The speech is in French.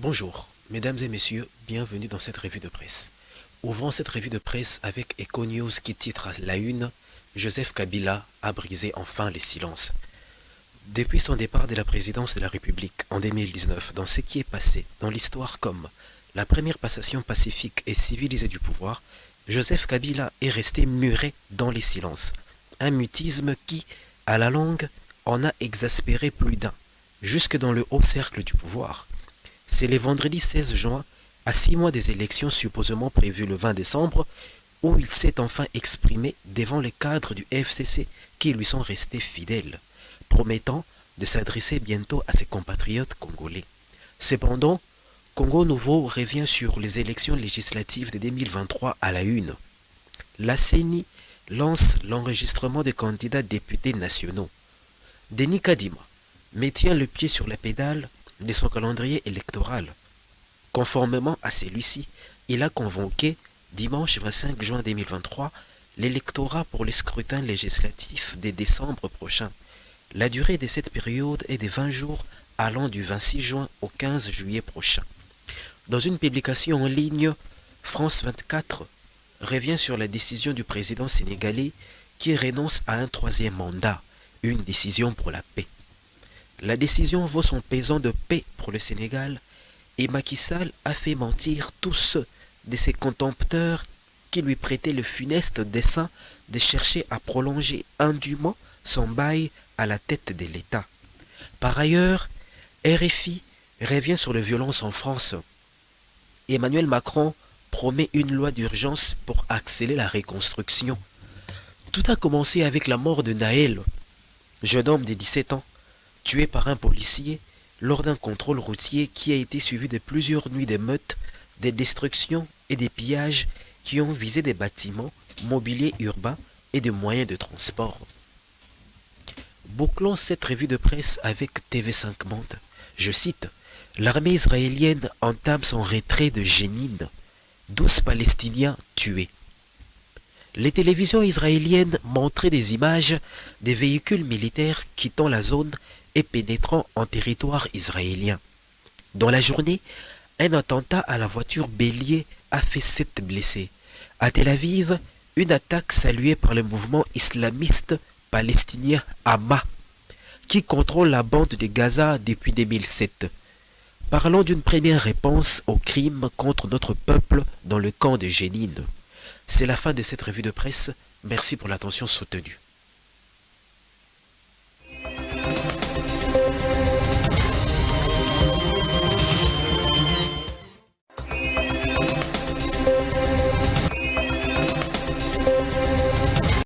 Bonjour, mesdames et messieurs, bienvenue dans cette revue de presse. Ouvrons cette revue de presse avec Econews qui titre à la une Joseph Kabila a brisé enfin les silences. Depuis son départ de la présidence de la République en 2019, dans ce qui est passé dans l'histoire comme la première passation pacifique et civilisée du pouvoir, Joseph Kabila est resté muré dans les silences. Un mutisme qui, à la longue, en a exaspéré plus d'un, jusque dans le haut cercle du pouvoir. C'est le vendredi 16 juin, à 6 mois des élections supposément prévues le 20 décembre, où il s'est enfin exprimé devant les cadres du FCC qui lui sont restés fidèles, promettant de s'adresser bientôt à ses compatriotes congolais. Cependant, Congo Nouveau revient sur les élections législatives de 2023 à la une. La CENI lance l'enregistrement des candidats députés nationaux. Denis Kadima maintient le pied sur la pédale de son calendrier électoral. Conformément à celui-ci, il a convoqué, dimanche 25 juin 2023, l'électorat pour les scrutins législatifs de décembre prochain. La durée de cette période est de 20 jours allant du 26 juin au 15 juillet prochain. Dans une publication en ligne, France 24 revient sur la décision du président sénégalais qui renonce à un troisième mandat, une décision pour la paix. La décision vaut son pesant de paix pour le Sénégal et Macky Sall a fait mentir tous ceux de ses contempteurs qui lui prêtaient le funeste dessein de chercher à prolonger indûment son bail à la tête de l'État. Par ailleurs, RFI revient sur les violences en France. Emmanuel Macron promet une loi d'urgence pour accélérer la reconstruction. Tout a commencé avec la mort de Naël, jeune homme de 17 ans, tué par un policier lors d'un contrôle routier qui a été suivi de plusieurs nuits d'émeutes, des destructions et des pillages qui ont visé des bâtiments, mobiliers urbains et des moyens de transport. Bouclons cette revue de presse avec TV5 Monde. Je cite, « L'armée israélienne entame son retrait de Jénine. 12 Palestiniens tués. » Les télévisions israéliennes montraient des images des véhicules militaires quittant la zone et pénétrant en territoire israélien. Dans la journée, un attentat à la voiture bélier a fait 7 blessés. À Tel Aviv, une attaque saluée par le mouvement islamiste palestinien Hamas, qui contrôle la bande de Gaza depuis 2007. Parlons d'une première réponse aux crimes contre notre peuple dans le camp de Jénine. C'est la fin de cette revue de presse. Merci pour l'attention soutenue.